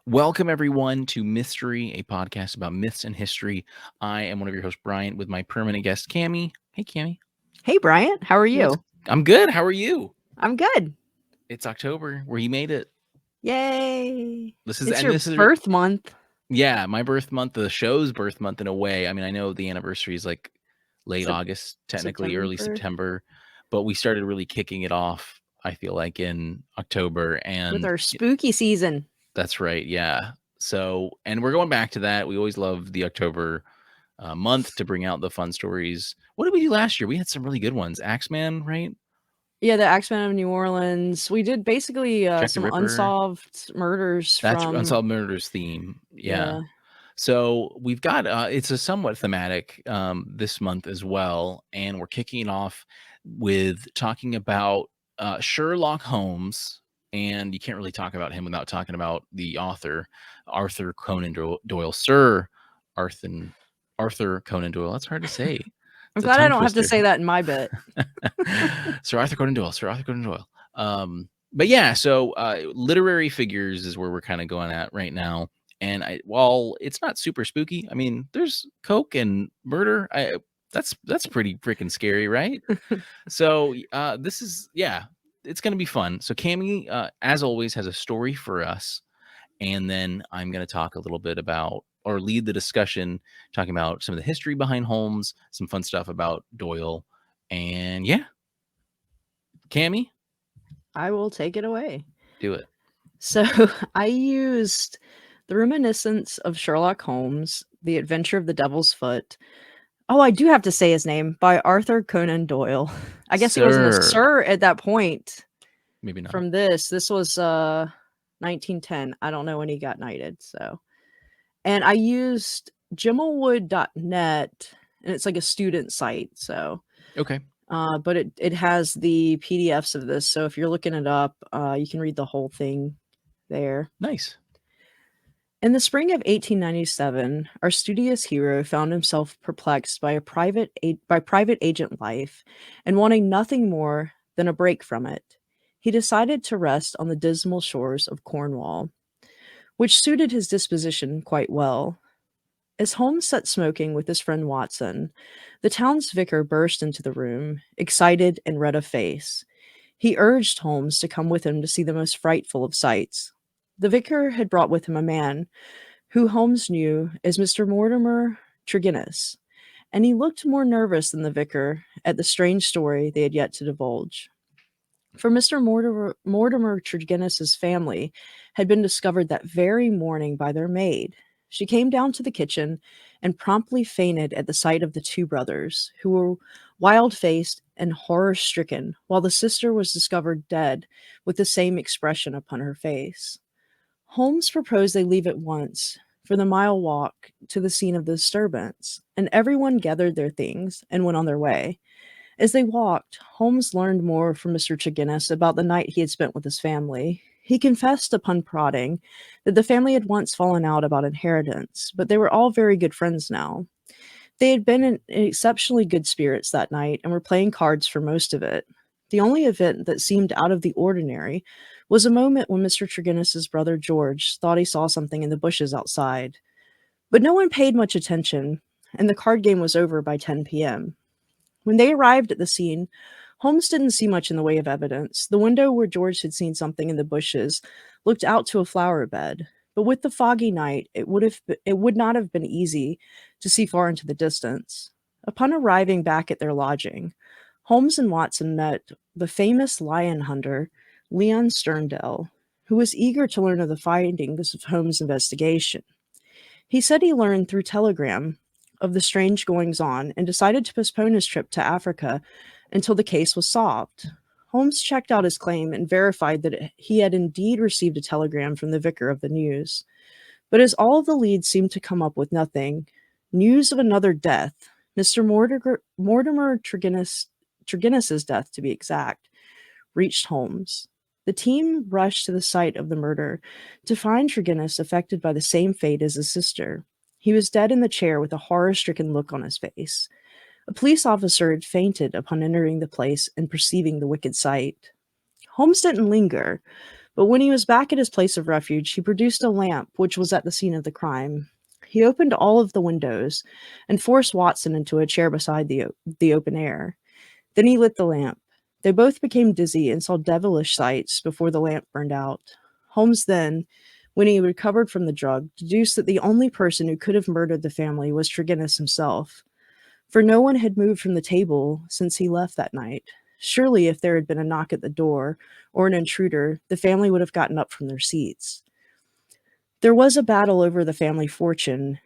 Welcome, everyone, to Mythstorie, a podcast about myths and history. I am one of your hosts, Bryant, with my permanent guest, Cammy. Hey, Cammy. Hey, Bryant. How are you? I'm good. How are you? I'm good. It's October, where you made it. Yay. This is It's your birth month. Yeah, my birth month, the show's birth month in a way. I mean, I know the anniversary is like late August, technically early September, but we started really kicking it off, I feel like, in October. And with our spooky season. That's right. Yeah. So, and we're going back to that. We always love the October month to bring out the fun stories. What did we do last year? We had some really good ones. Axeman, right? Yeah, the Axeman of New Orleans. We did basically some unsolved murders. That's unsolved murders theme. Yeah. So we've got it's a somewhat thematic this month as well, and we're kicking it off with talking about Sherlock Holmes. And you can't really talk about him without talking about the author, Arthur Conan Doyle. Sir Arthur Conan Doyle. That's hard to say. I'm glad I don't have to say that in my bit. Sir Arthur Conan Doyle. But yeah, so literary figures is where we're kind of going at right now. And while it's not super spooky, I mean, there's coke and murder. That's pretty freaking scary, right? So this is, it's going to be fun. So Cammy, as always, has a story for us. And then I'm going to talk a little bit about, or lead the discussion, talking about some of the history behind Holmes, some fun stuff about Doyle. And yeah, Cammy, I will take it away. Do it. So I used The Reminiscence of Sherlock Holmes, The Adventure of the Devil's Foot. Oh, I do have to say his name, by Arthur Conan Doyle. I guess he wasn't a sir at that point. Maybe not. From this was 1910. I don't know when he got knighted. So, and I used gemmelwood.net, and it's like a student site. So, okay. But it has the PDFs of this. So if you're looking it up, you can read the whole thing there. Nice. In the spring of 1897, our studious hero found himself perplexed by private agent life and wanting nothing more than a break from it. He decided to rest on the dismal shores of Cornwall, which suited his disposition quite well. As Holmes sat smoking with his friend Watson, the town's vicar burst into the room, excited and red of face. He urged Holmes to come with him to see the most frightful of sights. The vicar had brought with him a man who Holmes knew as Mr. Mortimer Tregennis, and he looked more nervous than the vicar at the strange story they had yet to divulge. For Mr. Mortimer Tregennis's family had been discovered that very morning by their maid. She came down to the kitchen and promptly fainted at the sight of the two brothers, who were wild-faced and horror-stricken, while the sister was discovered dead with the same expression upon her face. Holmes proposed they leave at once for the mile walk to the scene of the disturbance, and everyone gathered their things and went on their way. As they walked, Holmes learned more from Mr. Tregennis about the night he had spent with his family. He confessed upon prodding that the family had once fallen out about inheritance, but they were all very good friends now. They had been in exceptionally good spirits that night and were playing cards for most of it. The only event that seemed out of the ordinary was a moment when Mr. Tregennis's brother George thought he saw something in the bushes outside. But no one paid much attention, and the card game was over by 10 p.m. When they arrived at the scene, Holmes didn't see much in the way of evidence. The window where George had seen something in the bushes looked out to a flower bed, but with the foggy night, it would not have been easy to see far into the distance. Upon arriving back at their lodging, Holmes and Watson met the famous lion hunter, Leon Sterndale, who was eager to learn of the findings of Holmes' investigation. He said he learned through telegram of the strange goings-on and decided to postpone his trip to Africa until the case was solved. Holmes checked out his claim and verified that he had indeed received a telegram from the vicar of the news. But as all of the leads seemed to come up with nothing, news of another death, Mr. Mortimer Tregennis's death to be exact, reached Holmes. The team rushed to the site of the murder to find Tregennis affected by the same fate as his sister. He was dead in the chair with a horror-stricken look on his face. A police officer had fainted upon entering the place and perceiving the wicked sight. Holmes didn't linger, But when he was back at his place of refuge, he produced a lamp which was at the scene of the crime. He opened all of the windows and forced Watson into a chair beside the open air. Then he lit the lamp. They both became dizzy and saw devilish sights before the lamp burned out. Holmes then, when he recovered from the drug, deduced that the only person who could have murdered the family was Tregennis himself, for no one had moved from the table since he left that night. Surely, if there had been a knock at the door or an intruder, the family would have gotten up from their seats. There was a battle over the family fortune.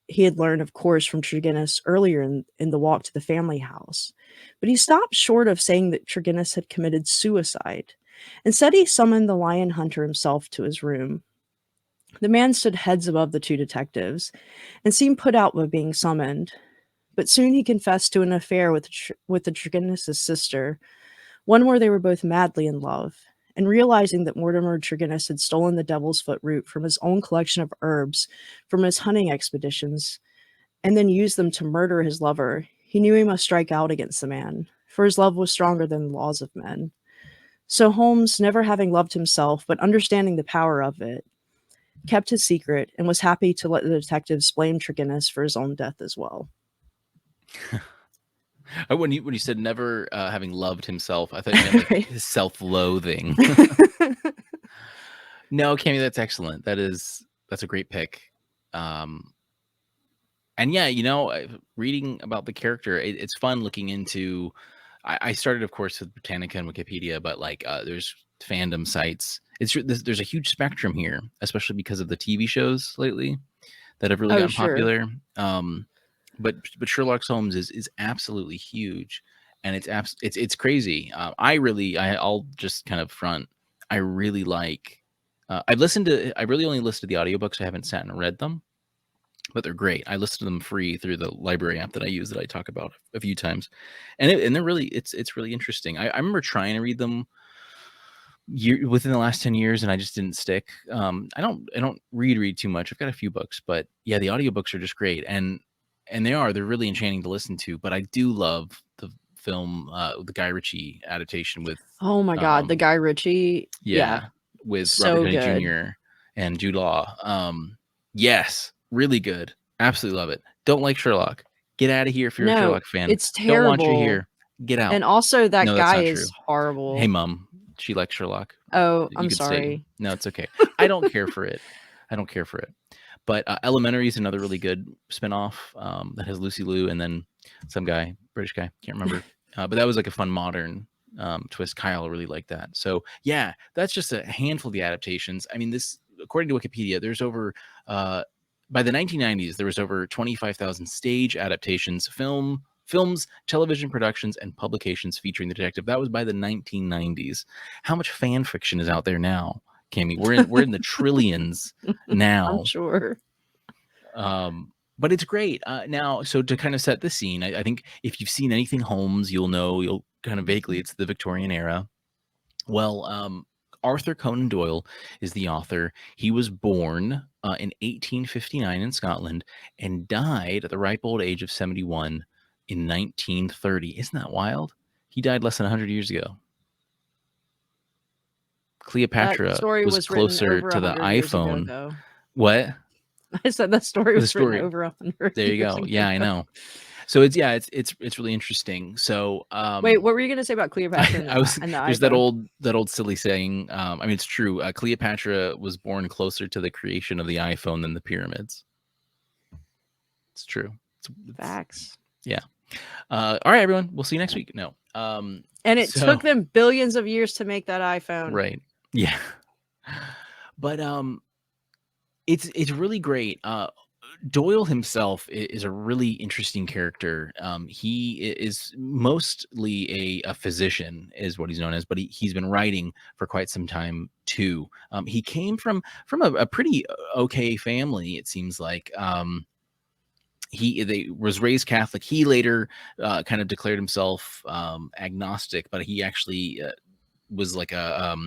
He had learned, of course, from Tregennis earlier in the walk to the family house. But he stopped short of saying that Tregennis had committed suicide. Instead, he summoned the lion hunter himself to his room. The man stood heads above the two detectives and seemed put out by being summoned. But soon he confessed to an affair with the Tregennis' sister, one where they were both madly in love. And realizing that Mortimer Tregennis had stolen the devil's foot root from his own collection of herbs from his hunting expeditions, and then used them to murder his lover, he knew he must strike out against the man, for his love was stronger than the laws of men. So Holmes, never having loved himself, but understanding the power of it, kept his secret and was happy to let the detectives blame Tregennis for his own death as well. When you said never having loved himself, I thought you meant like his self-loathing. No, Cammy, that's excellent. That's a great pick. And yeah, reading about the character, it's fun looking into. I started, of course, with Britannica and Wikipedia, but like there's fandom sites. There's a huge spectrum here, especially because of the TV shows lately that have really gotten popular. But Sherlock Holmes is absolutely huge, and it's crazy. I'll just kind of front. I really like. I really only listened to the audiobooks. I haven't sat and read them, but they're great. I listened to them free through the library app that I use that I talk about a few times, and they're really it's really interesting. I remember trying to read them within the last 10 years, and I just didn't stick. I don't read too much. I've got a few books, but yeah, the audiobooks are just great, and they're really enchanting to listen to. But I do love the film, the Guy Ritchie adaptation with oh my god, the Guy Ritchie, with so Robert Downey good. Jr. and Jude Law. Yes, really good. Absolutely love it. Don't like Sherlock. Get out of here if you're a Sherlock fan. It's terrible. Don't want you here. Get out. And also that No, guy is horrible. Hey, Mom. She likes Sherlock. Oh, I'm sorry. No, it's okay. I don't care for it. But Elementary is another really good spinoff that has Lucy Liu and then some guy, British guy, can't remember. But that was like a fun modern twist. Kyle really liked that. So yeah, that's just a handful of the adaptations. I mean, this, according to Wikipedia, there's over by the 1990s, there was over 25,000 stage adaptations, films, television productions, and publications featuring the detective. That was by the 1990s. How much fan fiction is out there now, Cammy? We're in the trillions now. I'm sure. But it's great. Now, so to kind of set the scene, I think if you've seen anything Holmes, you'll kind of vaguely, it's the Victorian era. Well, Arthur Conan Doyle is the author. He was born in 1859 in Scotland and died at the ripe old age of 71 in 1930. Isn't that wild? He died less than 100 years ago. Cleopatra was closer to the iPhone. Ago, what? I said that story was written over 100. There you go. Yeah, I know. So it's really interesting. So wait, what were you gonna say about Cleopatra? There's that old silly saying. I mean, it's true. Cleopatra was born closer to the creation of the iPhone than the pyramids. It's true. It's facts. Yeah. All right, everyone. We'll see you next week. No. And it took them billions of years to make that iPhone. Right. Yeah. But it's really great. Doyle himself is a really interesting character. He is mostly a physician, is what he's known as, but he's been writing for quite some time too. He came from a pretty okay family, it seems like. He was raised Catholic. He later kind of declared himself agnostic, but he actually was like a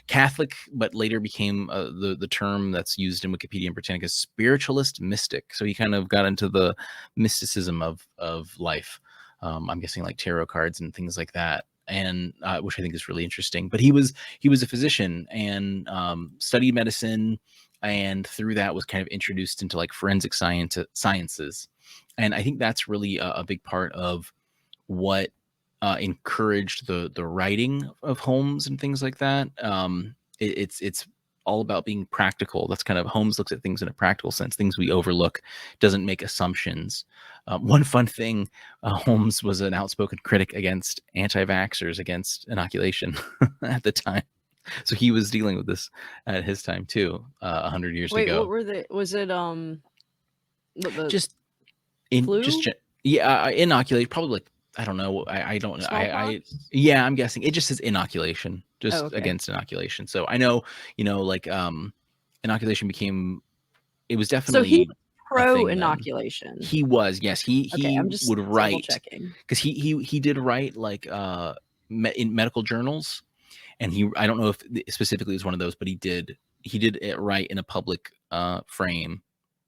Catholic, but later became the term that's used in Wikipedia and Britannica, spiritualist mystic. So he kind of got into the mysticism of life. I'm guessing like tarot cards and things like that. and which I think is really interesting. But he was a physician and studied medicine, and through that was kind of introduced into like forensic sciences, and I think that's really a big part of what encouraged the writing of Holmes and things like that. It's all about being practical. That's kind of Holmes looks at things in a practical sense, things we overlook, doesn't make assumptions. One fun thing, Holmes was an outspoken critic against anti-vaxxers, against inoculation at the time. So he was dealing with this at his time too, 100 years Wait, what ago. were they? Was it what, the Just in flu? just yeah, inoculate probably like I don't know. I don't know. Smallpox? Yeah, I'm guessing it just says inoculation, Oh, just okay. against inoculation. So I know, like inoculation became it was So he was definitely a thing then. pro-inoculation. He was, yes, Okay, he I'm just would double write checking. because he did write like in medical journals, and I don't know if specifically it was one of those, but he did it write in a public frame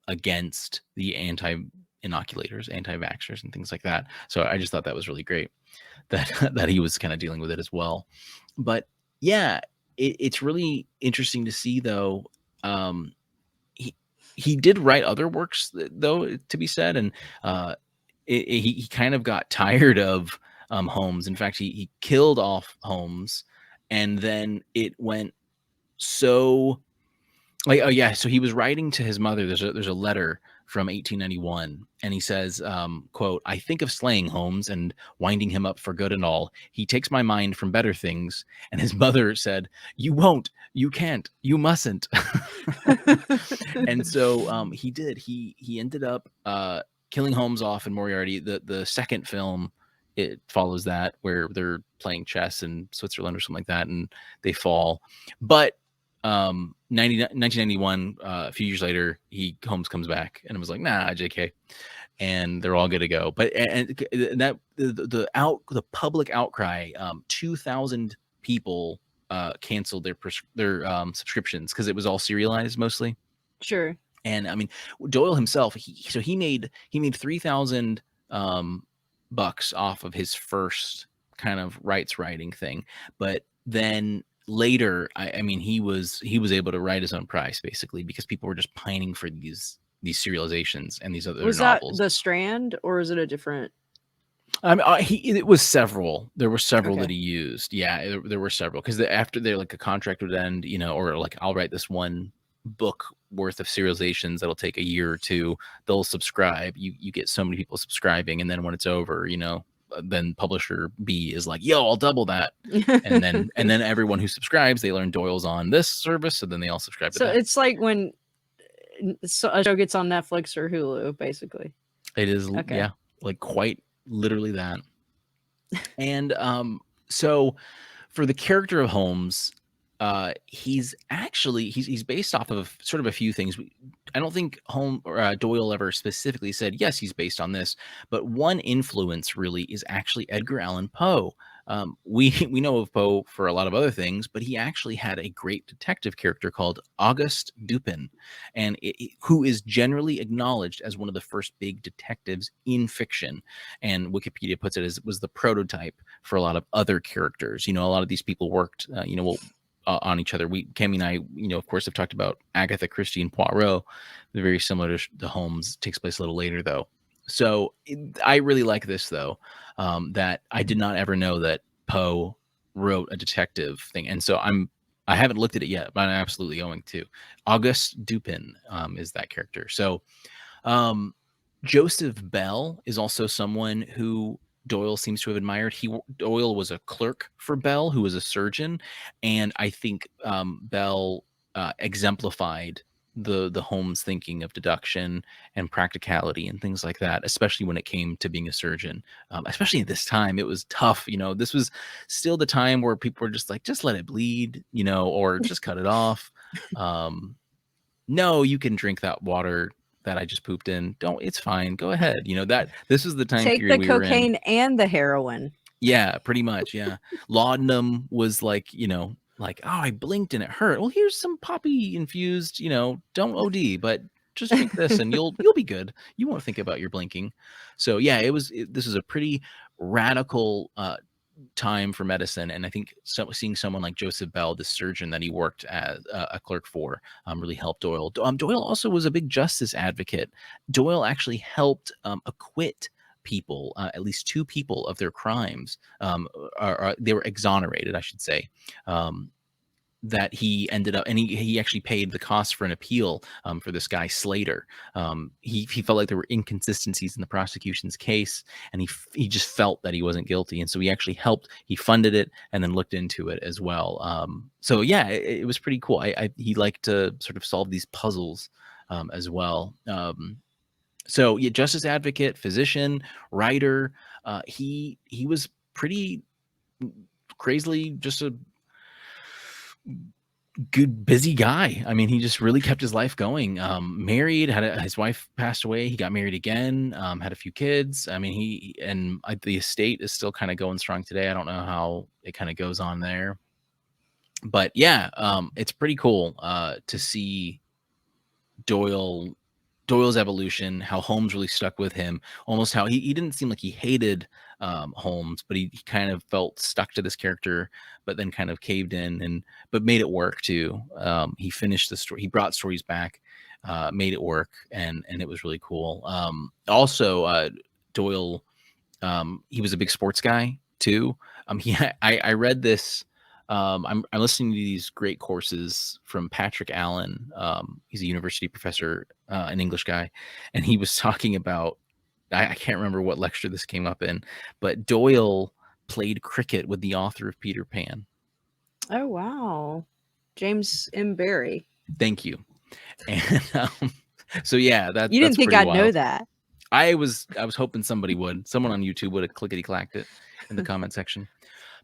against the anti-inoculators, anti-vaxxers, and things like that. So I just thought that was really great that that he was kind of dealing with it as well. But yeah, it's really interesting to see though. Um, he he did write other works though, to be said, and he kind of got tired of Holmes. In fact, he killed off Holmes, and then it went so like, oh yeah, so he was writing to his mother. There's a letter from 1891, and he says, quote, "I think of slaying Holmes and winding him up for good and all. He takes my mind from better things." And his mother said, "You won't, you can't, you mustn't." And so he did. He ended up killing Holmes off in Moriarty. The second film, it follows that, where they're playing chess in Switzerland or something like that, and they fall. But 1991, a few years later, Holmes comes back and it was like, nah, JK, and they're all good to go. But and that the public outcry, 2,000 people canceled their subscriptions because it was all serialized mostly. Sure. And I mean, Doyle himself, he made 3,000 bucks off of his first kind of rights writing thing, but then later, I mean, he was able to write his own price basically because people were just pining for these serializations and these other Was that novels. The Strand, or is it a different? I mean, it was several. There were several that Okay. he used. Yeah, there were several because after they're like a contract would end, or like I'll write this one book worth of serializations that'll take a year or two. They'll subscribe. You get so many people subscribing, and then when it's over, then publisher B is like, "Yo, I'll double that," and then everyone who subscribes, they learn Doyle's on this service, so then they all subscribe to So that. it's like when a show gets on Netflix or Hulu, basically. It is, Okay. yeah, like quite literally that. And so for the character of Holmes, he's actually he's based off of sort of a few things. I don't think Doyle ever specifically said yes, he's based on this, but one influence really is actually Edgar Allan Poe. We we know of Poe for a lot of other things, but he actually had a great detective character called Auguste Dupin, and who is generally acknowledged as one of the first big detectives in fiction. And Wikipedia puts it as was the prototype for a lot of other characters. A lot of these people worked, on each other. Cammy and I, of course, have talked about Agatha Christie and Poirot. They're very similar to Holmes. It takes place a little later, though. So I really like this, though, that I did not ever know that Poe wrote a detective thing. And so I haven't looked at it yet, but I'm absolutely going to. Auguste Dupin is that character. So Joseph Bell is also someone who Doyle seems to have admired. Doyle was a clerk for Bell, who was a surgeon, and I think Bell exemplified the Holmes thinking of deduction and practicality and things like that, especially when it came to being a surgeon. Especially at this time, it was tough. This was still the time where people were just like, just let it bleed, or just cut it off. No, you can drink that water that I just pooped in. Don't, it's fine. Go ahead. That this is the time Take period the we were in. cocaine and the heroin. Yeah, pretty much. Yeah. Laudanum was like, like, oh, I blinked and it hurt. Well, here's some poppy infused, don't OD, but just drink this and you'll be good. You won't think about your blinking. So yeah, this is a pretty radical time for medicine, and I think seeing someone like Joseph Bell, the surgeon that he worked as a clerk for, really helped Doyle. Doyle also was a big justice advocate. Doyle actually helped acquit people, at least 2 people, of their crimes. They were exonerated, I should say. That he ended up, and he actually paid the cost for an appeal for this guy Slater. He felt like there were inconsistencies in the prosecution's case, and he just felt that he wasn't guilty, and so he actually helped. He funded it and then looked into it as well. So yeah, it was pretty cool. He liked to sort of solve these puzzles as well. So yeah, justice advocate, physician, writer. He was pretty crazily just a good busy guy. I mean, he just really kept his life going. Married, his wife passed away. He got married again. Had a few kids. I mean, the estate is still kind of going strong today. I don't know how it kind of goes on there, but yeah, it's pretty cool to see Doyle's evolution, how Holmes really stuck with him, almost how he didn't seem like he hated Holmes, but he kind of felt stuck to this character, but then kind of caved in but made it work too. He finished the story. He brought stories back, made it work, and it was really cool. Also, Doyle, he was a big sports guy too. I read this. I'm listening to these great courses from Patrick Allen. He's a university professor, an English guy, and he was talking about, I can't remember what lecture this came up in, but Doyle played cricket with the author of Peter Pan. Oh, wow. James M. Barrie. Thank you. And so yeah, You didn't that's think pretty I'd know wild. that. I was hoping someone on YouTube would have clickety clacked it in the comment section.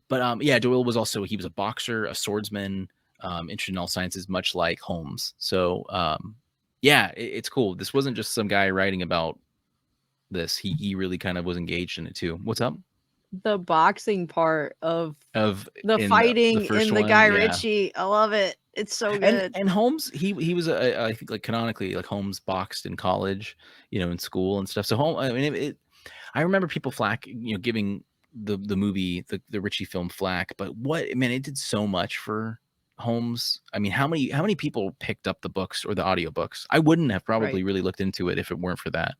But yeah, Doyle was he was a boxer, a swordsman, interested in all sciences, much like Holmes. So yeah, it's cool. This wasn't just some guy writing about this. He really kind of was engaged in it too. What's up? The boxing part of Of the in the fighting first in the one, Guy yeah. Ritchie. I love it. It's so good. And Holmes, he was I think like canonically, like Holmes boxed in college, in school and stuff. So Holmes, I mean, I remember people giving the movie, the Ritchie film flack, but it did so much for Holmes. I mean, how many people picked up the books or the audiobooks? I wouldn't have probably Right. really looked into it if it weren't for that.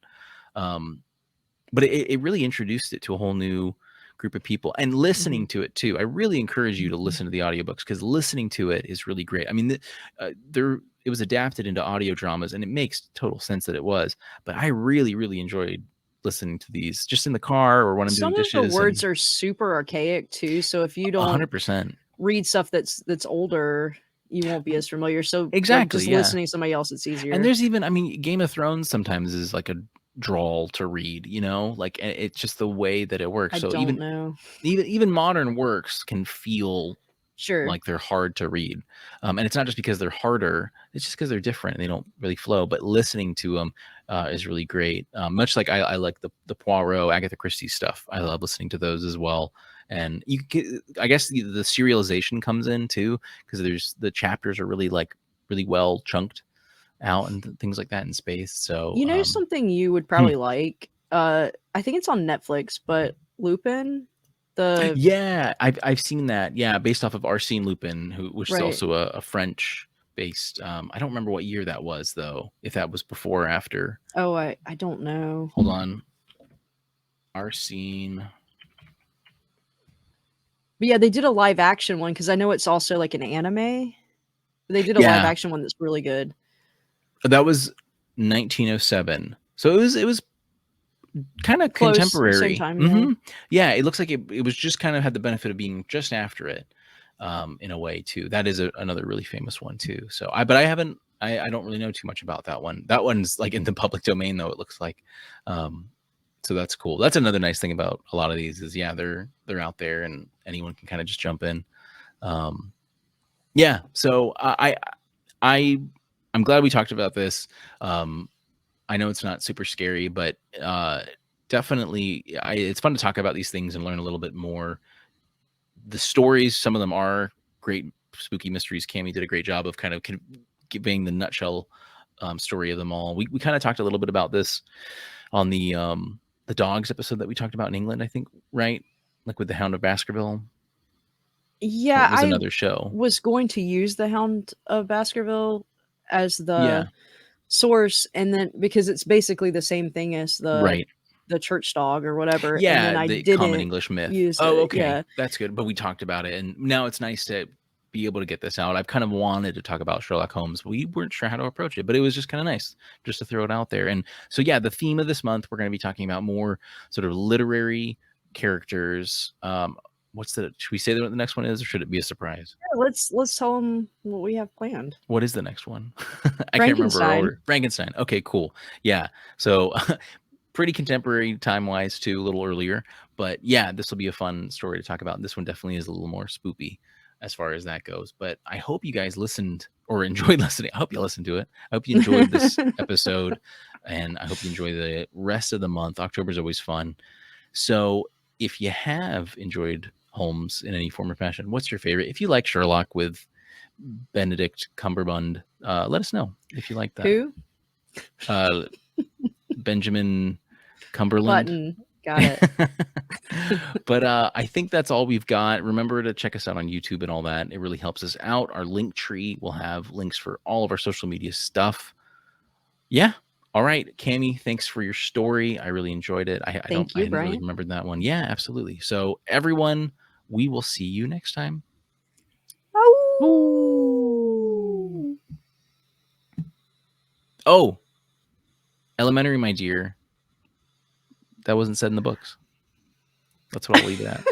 But it really introduced it to a whole new group of people, and listening to it too. I really encourage you to listen to the audiobooks, because listening to it is really great. I mean, it was adapted into audio dramas, and it makes total sense that it was, but I really, really enjoyed listening to these just in the car or when I'm doing Some of the dishes. words And are super archaic too, so if you don't 100%. read stuff that's older, you won't be as familiar. So, like, Exactly, just yeah. listening to somebody else, it's And easier. there's even, I mean, Game of Thrones sometimes is like a drawl to read, like it's just the way that it works. I So don't know. even modern works can feel Sure. like they're hard to read, and it's not just because they're harder, it's just because they're different and they don't really flow. But listening to them is really great. Much like I like the Poirot, Agatha Christie stuff. I love listening to those as well. And I guess the serialization comes in too, because the chapters are really well chunked out and things like that in space. So You know something you would probably like? I think it's on Netflix, but Lupin, the yeah, I've seen that. Yeah, based off of Arsène Lupin, which is right. also a French based. I don't remember what year that was though. If that was before or after. Oh, I don't know. Hold on, Arsène. But yeah, they did a live action one, because I know it's also like an anime. They did a live Yeah, action one that's really good. that was 1907. So it was kind of Close, same contemporary. time, yeah. Yeah, it looks like it was just kind of had the benefit of being just after it, in a way too. That is another really famous one too. So but I haven't, I don't really know too much about that one. That one's like in the public domain though, it looks like. So that's cool. That's another nice thing about a lot of these is, yeah, they're out there and anyone can kind of just jump in. Yeah. So I'm glad we talked about this. I know it's not super scary, but definitely it's fun to talk about these things and learn a little bit more. The stories, some of them are great spooky mysteries. Cammy did a great job of kind of giving the nutshell story of them all. We kind of talked a little bit about this on the dogs episode that we talked about in England, I think, right? like with the Hound of Baskerville. Or Yeah, it was I another show. was going to use the Hound of Baskerville as the Yeah. source, and then because it's basically the same thing as Right. the church dog or whatever, and then Yeah, I the common didn't English myth. use Oh, it. okay. Yeah. That's good. But we talked about it, and now it's nice to be able to get this out. I've kind of wanted to talk about Sherlock Holmes. We weren't sure how to approach it, but it was just kind of nice just to throw it out there. And so, yeah, the theme of this month, we're going to be talking about more sort of literary characters. Should we say what the next one is, or should it be a surprise? Yeah, let's tell them what we have planned. What is the next one? I can't remember our Frankenstein. order. Frankenstein. Okay, cool. Yeah. So pretty contemporary time wise too, a little earlier. But yeah, this will be a fun story to talk about. This one definitely is a little more spoopy as far as that goes. But I hope you guys listened or enjoyed listening. I hope you listened to it. I hope you enjoyed this episode, and I hope you enjoy the rest of the month. October is always fun. So if you have enjoyed Holmes in any form or fashion, what's your favorite? If you like Sherlock with Benedict Cumberbund, let us know if you like that. Who? Benjamin Cumberland. Button. Got it. But I think that's all we've got. Remember to check us out on YouTube and all that. It really helps us out. Our link tree will have links for all of our social media stuff. Yeah. All right, Cammy, thanks for your story. I really enjoyed it. I Thank you, hadn't really Bryant. remembered that one. Yeah, absolutely. So everyone, we will see you next time. Ooh. Oh, elementary, my dear. That wasn't said in the books. That's what I'll leave it at.